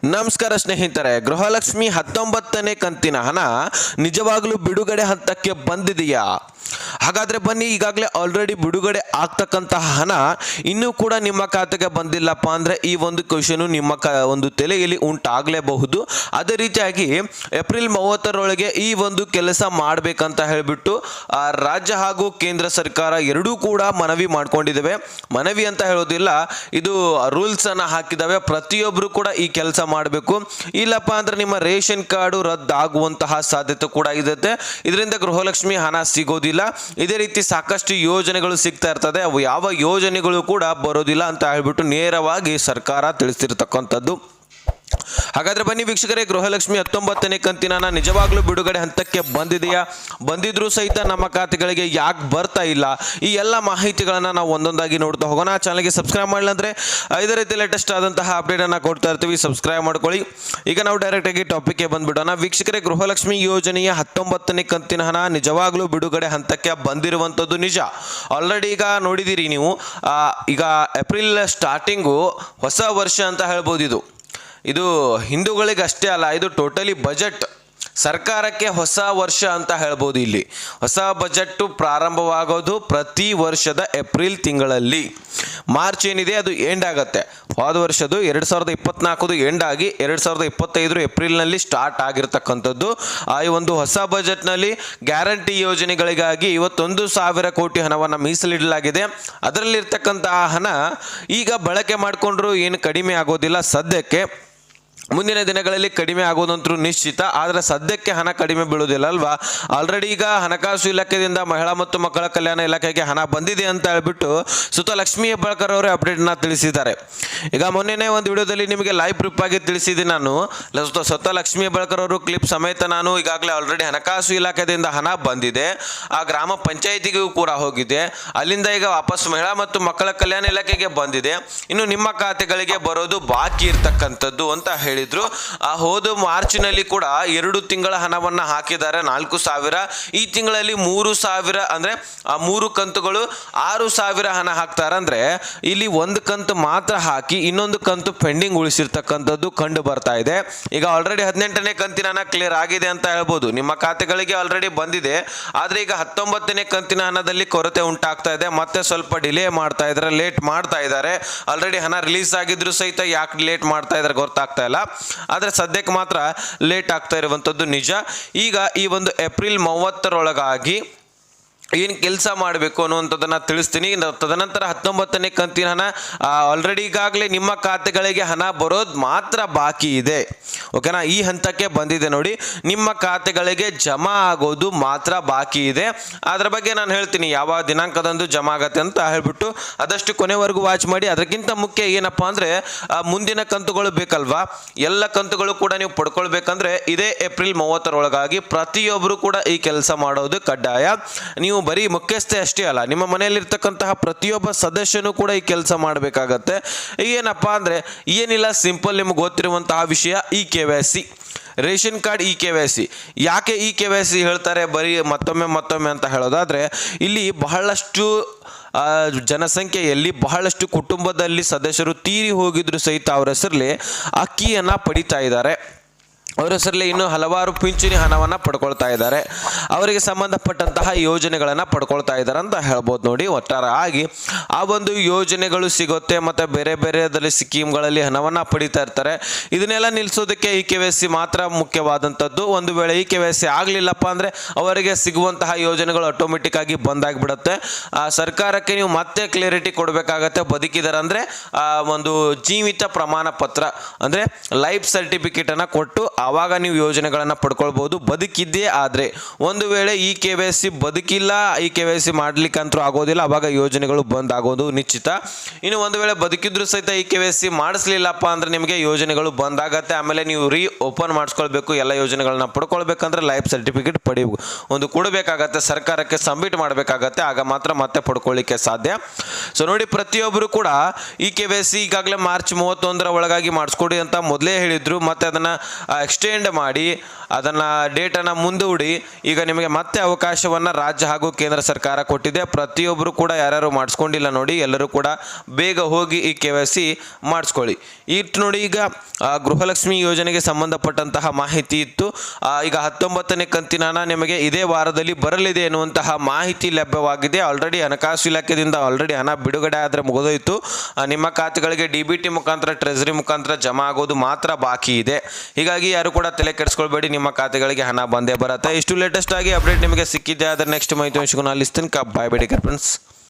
ನಮಸ್ಕಾರ ಸ್ನೇಹಿತರೆ, ಗೃಹಲಕ್ಷ್ಮಿ 19ನೇ ಕಂತಿನ ಹಣ ನಿಜವಾಗ್ಲೂ ಬಿಡುಗಡೆ ಹಂತಕ್ಕೆ ಬಂದಿದೆಯಾ? ಹಾಗಾದ್ರೆ ಬನ್ನಿ, ಈಗಾಗಲೇ ಆಲ್ರೆಡಿ ಬಿಡುಗಡೆ ಆಗ್ತಕ್ಕಂತಹ ಹಣ ಇನ್ನೂ ಕೂಡ ನಿಮ್ಮ ಖಾತೆಗೆ ಬಂದಿಲ್ಲಪ್ಪ ಅಂದ್ರೆ ಈ ಒಂದು ಕ್ವೆಶ್ಚನ್ ನಿಮ್ಮ ಒಂದು ತಲೆಯಲ್ಲಿ ಉಂಟಾಗಲೇಬಹುದು. ಅದೇ ರೀತಿಯಾಗಿ ಏಪ್ರಿಲ್ 30ರೊಳಗೆ ಈ ಒಂದು ಕೆಲಸ ಮಾಡಬೇಕಂತ ಹೇಳಿಬಿಟ್ಟು ರಾಜ್ಯ ಹಾಗೂ ಕೇಂದ್ರ ಸರ್ಕಾರ ಎರಡೂ ಕೂಡ ಮನವಿ ಮಾಡ್ಕೊಂಡಿದ್ದೇವೆ. ಮನವಿ ಅಂತ ಹೇಳೋದಿಲ್ಲ, ಇದು ರೂಲ್ಸ್ ಅನ್ನ ಹಾಕಿದಾವೆ. ಪ್ರತಿಯೊಬ್ಬರು ಕೂಡ ಈ ಕೆಲಸ ಮಾಡಬೇಕು. ಇಲ್ಲಪ್ಪ ಅಂದ್ರೆ ನಿಮ್ಮ ರೇಷನ್ ಕಾರ್ಡು ರದ್ದಾಗುವಂತಹ ಸಾಧ್ಯತೆ ಕೂಡ ಇದೆ. ಇದರಿಂದ ಗೃಹಲಕ್ಷ್ಮಿ ಹಣ ಸಿಗೋದಿಲ್ಲ. ಇದೇ ರೀತಿ ಸಾಕಷ್ಟು ಯೋಜನೆಗಳು ಸಿಗ್ತಾ ಇರ್ತದೆ, ಅವು ಯಾವ ಯೋಜನೆಗಳು ಕೂಡ ಬರೋದಿಲ್ಲ ಅಂತ ಹೇಳ್ಬಿಟ್ಟು ನೇರವಾಗಿ ಸರ್ಕಾರ ತಿಳಿಸಿರ್ತಕ್ಕಂಥದ್ದು. ಹಾಗಾದ್ರೆ ಬನ್ನಿ ವೀಕ್ಷಕರೇ, ಗೃಹಲಕ್ಷ್ಮಿ 19ನೇ ಕಂತಿನ ಹಣ ನಿಜವಾಗ್ಲೂ ಬಿಡುಗಡೆ ಹಂತಕ್ಕೆ ಬಂದಿದೆಯಾ? ಬಂದಿದ್ರೂ ಸಹಿತ ನಮ್ಮ ಖಾತೆಗಳಿಗೆ ಯಾಕೆ ಬರ್ತಾ ಇಲ್ಲ? ಈ ಎಲ್ಲ ಮಾಹಿತಿಗಳನ್ನ ನಾವು ಒಂದೊಂದಾಗಿ ನೋಡ್ತಾ ಹೋಗೋಣ. ಚಾನಲ್ಗೆ ಸಬ್ಸ್ಕ್ರೈಬ್ ಮಾಡಿಲ್ಲ ಅಂದ್ರೆ ಇದೇ ರೀತಿ ಲೇಟೆಸ್ಟ್ ಆದಂತಹ ಅಪ್ಡೇಟ್ ಅನ್ನ ಕೊಡ್ತಾ ಇರ್ತೀವಿ, ಸಬ್ಸ್ಕ್ರೈಬ್ ಮಾಡ್ಕೊಳ್ಳಿ. ಈಗ ನಾವು ಡೈರೆಕ್ಟ್ ಆಗಿ ಟಾಪಿಕ್ಗೆ ಬಂದ್ಬಿಡೋಣ. ವೀಕ್ಷಕರೇ, ಗೃಹಲಕ್ಷ್ಮಿ ಯೋಜನೆಯ 19ನೇ ಕಂತಿನ ಹಣ ನಿಜವಾಗ್ಲೂ ಬಿಡುಗಡೆ ಹಂತಕ್ಕೆ ಬಂದಿರುವಂತದ್ದು ನಿಜ. ಆಲ್ರೆಡಿ ಈಗ ನೋಡಿದಿರಿ ನೀವು, ಈಗ ಏಪ್ರಿಲ್ ಸ್ಟಾರ್ಟಿಂಗು ಹೊಸ ವರ್ಷ ಅಂತ ಹೇಳ್ಬೋದು. ಇದು ಹಿಂದೂಗಳಿಗೆ ಅಷ್ಟೇ ಅಲ್ಲ, ಇದು ಟೋಟಲಿ ಬಜೆಟ್, ಸರ್ಕಾರಕ್ಕೆ ಹೊಸ ವರ್ಷ ಅಂತ ಹೇಳ್ಬೋದು. ಇಲ್ಲಿ ಹೊಸ ಬಜೆಟ್ ಪ್ರಾರಂಭವಾಗೋದು ಪ್ರತಿ ವರ್ಷದ ಏಪ್ರಿಲ್ ತಿಂಗಳಲ್ಲಿ. ಮಾರ್ಚ್ ಏನಿದೆ ಅದು ಎಂಡ್ ಆಗುತ್ತೆ. ಹೋದ ವರ್ಷದ್ದು 2024 ಎಂಡ್ ಆಗಿ 2025 ಏಪ್ರಿಲ್ನಲ್ಲಿ ಸ್ಟಾರ್ಟ್ ಆಗಿರ್ತಕ್ಕಂಥದ್ದು. ಈ ಒಂದು ಹೊಸ ಬಜೆಟ್ನಲ್ಲಿ ಗ್ಯಾರಂಟಿ ಯೋಜನೆಗಳಿಗಾಗಿ 51,000 ಕೋಟಿ ಹಣವನ್ನು ಮೀಸಲಿಡಲಾಗಿದೆ. ಅದರಲ್ಲಿರ್ತಕ್ಕಂತಹ ಹಣ ಈಗ ಬಳಕೆ ಮಾಡಿಕೊಂಡ್ರು ಏನು ಕಡಿಮೆ ಆಗೋದಿಲ್ಲ. ಸದ್ಯಕ್ಕೆ ಮುಂದಿನ ದಿನಗಳಲ್ಲಿ ಕಡಿಮೆ ಆಗೋದಂತೂ ನಿಶ್ಚಿತ, ಆದರೆ ಸದ್ಯಕ್ಕೆ ಹಣ ಕಡಿಮೆ ಬೀಳುವುದಿಲ್ಲ ಅಲ್ವಾ. ಆಲ್ರೆಡಿ ಈಗ ಹಣಕಾಸು ಇಲಾಖೆಯಿಂದ ಮಹಿಳಾ ಮತ್ತು ಮಕ್ಕಳ ಕಲ್ಯಾಣ ಇಲಾಖೆಗೆ ಹಣ ಬಂದಿದೆ ಅಂತ ಹೇಳ್ಬಿಟ್ಟು ಸುತ ಲಕ್ಷ್ಮೀ ಹೆಬ್ಬಾಳ್ಕರ್ ಅವರೇ ಅಪ್ಡೇಟ್ನ ತಿಳಿಸಿದ್ದಾರೆ. ಈಗ ಮೊನ್ನೆನೇ ಒಂದು ವಿಡಿಯೋದಲ್ಲಿ ನಿಮಗೆ ಲೈವ್ ಪ್ರೂಫ್ ಆಗಿ ತಿಳಿಸಿದ್ದೀನಿ ನಾನು. ಸ್ವತಃ ಲಕ್ಷ್ಮೀ ಹೆಬ್ಬಾಳ್ಕರ್ ಅವರು ಕ್ಲಿಪ್ ಸಮೇತ ನಾನು ಈಗಾಗಲೇ ಆಲ್ರೆಡಿ ಹಣಕಾಸು ಇಲಾಖೆಯಿಂದ ಹಣ ಬಂದಿದೆ, ಆ ಗ್ರಾಮ ಪಂಚಾಯಿತಿಗೂ ಕೂಡ ಹೋಗಿದೆ, ಅಲ್ಲಿಂದ ಈಗ ವಾಪಸ್ ಮಹಿಳಾ ಮತ್ತು ಮಕ್ಕಳ ಕಲ್ಯಾಣ ಇಲಾಖೆಗೆ ಬಂದಿದೆ, ಇನ್ನು ನಿಮ್ಮ ಖಾತೆಗಳಿಗೆ ಬರೋದು ಬಾಕಿ ಇರ್ತಕ್ಕಂಥದ್ದು ಅಂತ ಹೇಳಿದ್ರು. ಹೋದ ಮಾರ್ಚ್ನಲ್ಲಿ ಕೂಡ 2 ತಿಂಗಳ ಹಣವನ್ನ ಹಾಕಿದ್ದಾರೆ, 4,000. ಈ ತಿಂಗಳಲ್ಲಿ 3,000 ಅಂದ್ರೆ 3 ಕಂತುಗಳು 6,000 ಹಣ ಹಾಕ್ತಾರೆ. ಅಂದ್ರೆ ಇಲ್ಲಿ ಒಂದು ಕಂತು ಮಾತ್ರ ಹಾಕಿ ಇನ್ನೊಂದು ಕಂತು ಪೆಂಡಿಂಗ್ ಉಳಿಸಿರ್ತಕ್ಕಂಥದ್ದು ಕಂಡು ಬರ್ತಾ ಇದೆ. ಈಗ ಆಲ್ರೆಡಿ 18ನೇ ಕಂತಿನ ಹಣ ಕ್ಲಿಯರ್ ಆಗಿದೆ ಅಂತ ಹೇಳ್ಬೋದು, ನಿಮ್ಮ ಖಾತೆಗಳಿಗೆ ಆಲ್ರೆಡಿ ಬಂದಿದೆ. ಆದ್ರೆ ಈಗ 19ನೇ ಕಂತಿನ ಹಣದಲ್ಲಿ ಕೊರತೆ ಉಂಟಾಗ್ತಾ ಇದೆ, ಮತ್ತೆ ಸ್ವಲ್ಪ ಡಿಲೇ ಮಾಡ್ತಾ ಇದ್ದಾರೆ, ಲೇಟ್ ಮಾಡ್ತಾ ಇದ್ದಾರೆ. ಆಲ್ರೆಡಿ ಹಣ ರಿಲೀಸ್ ಆಗಿದ್ರು ಸಹಿತ ಯಾಕೆ ಲೇಟ್ ಮಾಡ್ತಾ ಇದ್ದಾರೆ ಗೊತ್ತಾಗ್ತಾ ಇಲ್ಲ. ಆದ್ರೆ ಸದ್ಯಕ್ಕೆ ಮಾತ್ರ ಲೇಟ್ ಆಗ್ತಾ ಇರುವಂತದ್ದು ನಿಜ. ಈಗ ಈ ಒಂದು ಏಪ್ರಿಲ್ 30ರೊಳಗಾಗಿ ಏನು ಕೆಲಸ ಮಾಡಬೇಕು ಅನ್ನುವಂಥದ್ದನ್ನು ತಿಳಿಸ್ತೀನಿ. ತದನಂತರ 19ನೇ ಕಂತಿನ ಹಣ ಆಲ್ರೆಡಿ ಈಗಾಗಲೇ ನಿಮ್ಮ ಖಾತೆಗಳಿಗೆ ಹಣ ಬರೋದು ಮಾತ್ರ ಬಾಕಿ ಇದೆ. ಓಕೆನಾ, ಈ ಹಂತಕ್ಕೆ ಬಂದಿದೆ ನೋಡಿ, ನಿಮ್ಮ ಖಾತೆಗಳಿಗೆ ಜಮಾ ಆಗೋದು ಮಾತ್ರ ಬಾಕಿ ಇದೆ. ಅದರ ಬಗ್ಗೆ ನಾನು ಹೇಳ್ತೀನಿ ಯಾವ ದಿನಾಂಕದಂದು ಜಮಾ ಆಗತ್ತೆ ಅಂತ ಹೇಳ್ಬಿಟ್ಟು, ಆದಷ್ಟು ಕೊನೆವರೆಗೂ ವಾಚ್ ಮಾಡಿ. ಅದಕ್ಕಿಂತ ಮುಖ್ಯ ಏನಪ್ಪ ಅಂದರೆ ಮುಂದಿನ ಕಂತುಗಳು ಬೇಕಲ್ವಾ, ಎಲ್ಲ ಕಂತುಗಳು ಕೂಡ ನೀವು ಪಡ್ಕೊಳ್ಬೇಕಂದ್ರೆ ಇದೇ ಏಪ್ರಿಲ್ 30ರೊಳಗಾಗಿ ಪ್ರತಿಯೊಬ್ಬರು ಕೂಡ ಈ ಕೆಲಸ ಮಾಡೋದು ಕಡ್ಡಾಯ. ನೀವು ಬರೀ ಮುಖ್ಯಸ್ಥೆ ಅಷ್ಟೇ ಅಲ್ಲ, ನಿಮ್ಮ ಮನೆಯಲ್ಲಿರ್ತಕ್ಕಂತಹ ಪ್ರತಿಯೊಬ್ಬ ಸದಸ್ಯನೂ ಕೂಡ ಈ ಕೆಲಸ ಮಾಡಬೇಕಾಗತ್ತೆ. ಏನಪ್ಪಾ ಅಂದ್ರೆ ಏನಿಲ್ಲ, ಸಿಂಪಲ್, ನಿಮ್ಗೆ ಗೊತ್ತಿರುವಂತಹ ವಿಷಯ KYC, ರೇಷನ್ ಕಾರ್ಡ್ KYC. ಯಾಕೆ KYC ಹೇಳ್ತಾರೆ ಬರೀ ಮತ್ತೊಮ್ಮೆ ಅಂತ ಹೇಳೋದಾದ್ರೆ, ಇಲ್ಲಿ ಬಹಳಷ್ಟು ಜನಸಂಖ್ಯೆಯಲ್ಲಿ ಬಹಳಷ್ಟು ಕುಟುಂಬದಲ್ಲಿ ಸದಸ್ಯರು ತೀರಿ ಹೋಗಿದ್ರು ಸಹಿತ ಅವರ ಹೆಸರಲ್ಲಿ ಅಕ್ಕಿಯನ್ನ ಪಡಿತಾ ಇದ್ದಾರೆ, ಅವರ ಹೆಸರಲ್ಲಿ ಇನ್ನೂ ಹಲವಾರು ಪಿಂಚಣಿ ಹಣವನ್ನು ಪಡ್ಕೊಳ್ತಾ ಇದ್ದಾರೆ, ಅವರಿಗೆ ಸಂಬಂಧಪಟ್ಟಂತಹ ಯೋಜನೆಗಳನ್ನು ಪಡ್ಕೊಳ್ತಾ ಇದ್ದಾರೆ ಅಂತ ಹೇಳ್ಬೋದು. ನೋಡಿ, ಒಟ್ಟಾರೆಯಾಗಿ ಆ ಒಂದು ಯೋಜನೆಗಳು ಸಿಗುತ್ತೆ, ಮತ್ತು ಬೇರೆ ಬೇರೆದಲ್ಲಿ ಸ್ಕೀಮ್ಗಳಲ್ಲಿ ಹಣವನ್ನು ಪಡಿತಾ ಇರ್ತಾರೆ. ಇದನ್ನೆಲ್ಲ ನಿಲ್ಲಿಸೋದಕ್ಕೆ KYC ಮಾತ್ರ ಮುಖ್ಯವಾದಂಥದ್ದು. ಒಂದು ವೇಳೆ KYC ಆಗಲಿಲ್ಲಪ್ಪ ಅಂದರೆ ಅವರಿಗೆ ಸಿಗುವಂತಹ ಯೋಜನೆಗಳು ಆಟೋಮೆಟಿಕ್ ಆಗಿ ಬಂದಾಗಿಬಿಡುತ್ತೆ. ಸರ್ಕಾರಕ್ಕೆ ನೀವು ಮತ್ತೆ ಕ್ಲಿಯರಿಟಿ ಕೊಡಬೇಕಾಗತ್ತೆ. ಬದುಕಿದ್ದಾರೆ ಅಂದರೆ ಒಂದು ಜೀವಿತ ಪ್ರಮಾಣ ಪತ್ರ ಅಂದರೆ ಲೈಫ್ ಸರ್ಟಿಫಿಕೇಟನ್ನು ಕೊಟ್ಟು ಆವಾಗ ನೀವು ಯೋಜನೆಗಳನ್ನು ಪಡ್ಕೊಳ್ಬೋದು, ಬದುಕಿದ್ದೇ ಆದರೆ. ಒಂದು ವೇಳೆ KYC ಬದುಕಿಲ್ಲ, KYC ಮಾಡ್ಲಿಕ್ಕಂತೂ ಆಗೋದಿಲ್ಲ, ಆವಾಗ ಯೋಜನೆಗಳು ಬಂದ್ ಆಗೋದು ನಿಶ್ಚಿತ. ಇನ್ನು ಒಂದು ವೇಳೆ ಬದುಕಿದ್ರು ಸಹಿತ KYC ಮಾಡಿಸ್ಲಿಲ್ಲಪ್ಪ ಅಂದ್ರೆ ನಿಮಗೆ ಯೋಜನೆಗಳು ಬಂದ್ ಆಗತ್ತೆ. ಆಮೇಲೆ ನೀವು ಓಪನ್ ಮಾಡಿಸ್ಕೊಳ್ಬೇಕು, ಎಲ್ಲ ಯೋಜನೆಗಳನ್ನ ಪಡ್ಕೊಳ್ಬೇಕಂದ್ರೆ ಲೈಫ್ ಸರ್ಟಿಫಿಕೇಟ್ ಒಂದು ಕೊಡಬೇಕಾಗತ್ತೆ, ಸರ್ಕಾರಕ್ಕೆ ಸಬ್ಮಿಟ್ ಮಾಡಬೇಕಾಗತ್ತೆ, ಆಗ ಮಾತ್ರ ಮತ್ತೆ ಪಡ್ಕೊಳ್ಳಿಕ್ಕೆ ಸಾಧ್ಯ. ಸೊ ನೋಡಿ, ಪ್ರತಿಯೊಬ್ಬರು ಕೂಡ KYC ಈಗಾಗಲೇ ಮಾರ್ಚ್ 31ರ ಒಳಗಾಗಿ ಮಾಡಿಸ್ಕೊಡಿ ಅಂತ ಮೊದಲೇ ಹೇಳಿದ್ರು, ಮತ್ತೆ ಅದನ್ನ ಎಕ್ಸ್ಟೆಂಡ್ ಮಾಡಿ ಅದನ್ನು ಡೇಟನ್ನು ಮುಂದೂಡಿ ಈಗ ನಿಮಗೆ ಮತ್ತೆ ಅವಕಾಶವನ್ನು ರಾಜ್ಯ ಹಾಗೂ ಕೇಂದ್ರ ಸರ್ಕಾರ ಕೊಟ್ಟಿದೆ. ಪ್ರತಿಯೊಬ್ಬರು ಕೂಡ ಯಾರ್ಯಾರು ಮಾಡಿಸ್ಕೊಂಡಿಲ್ಲ ನೋಡಿ, ಎಲ್ಲರೂ ಕೂಡ ಬೇಗ ಹೋಗಿ ಈ KYC ಮಾಡಿಸ್ಕೊಳ್ಳಿ. ಇಟ್ಟು ನೋಡಿ, ಈಗ ಗೃಹಲಕ್ಷ್ಮಿ ಯೋಜನೆಗೆ ಸಂಬಂಧಪಟ್ಟಂತಹ ಮಾಹಿತಿ ಇತ್ತು. ಈಗ 19ನೇ ಕಂತಿನ ಹಣ ನಿಮಗೆ ಇದೇ ವಾರದಲ್ಲಿ ಬರಲಿದೆ ಎನ್ನುವಂತಹ ಮಾಹಿತಿ ಲಭ್ಯವಾಗಿದೆ. ಆಲ್ರೆಡಿ ಹಣಕಾಸು ಇಲಾಖೆಯಿಂದ ಆಲ್ರೆಡಿ ಹಣ ಬಿಡುಗಡೆ ಆದರೆ ಮುಗಿದೋಯ್ತು. ನಿಮ್ಮ ಖಾತೆಗಳಿಗೆ DBT ಮುಖಾಂತರ ಟ್ರೆಜರಿ ಮುಖಾಂತರ ಜಮಾ ಆಗೋದು ಮಾತ್ರ ಬಾಕಿ ಇದೆ. ಹೀಗಾಗಿ ಯಾರು ಕೂಡ ತಲೆ ಕೆಡಿಸ್ಕೊಳ್ಬೇಡಿ, ನಿಮ್ಮ ಖಾತೆಗಳಿಗೆ ಹಣ ಬಂದೇ ಬರುತ್ತೆ. ಇಷ್ಟು ಲೇಟೆಸ್ಟ್ ಆಗಿ ಅಪ್ಡೇಟ್ ನಿಮಗೆ ಸಿಕ್ಕಿದೆ. ಆದರೆ ನೆಕ್ಸ್ಟ್ ಮಾಹಿತಿ ಸಿಗೋಣ. ಲಿಸ್ಟನ್ ಬಾಯ್ ಬೇಡಿ ಫ್ರೆಂಡ್ಸ್.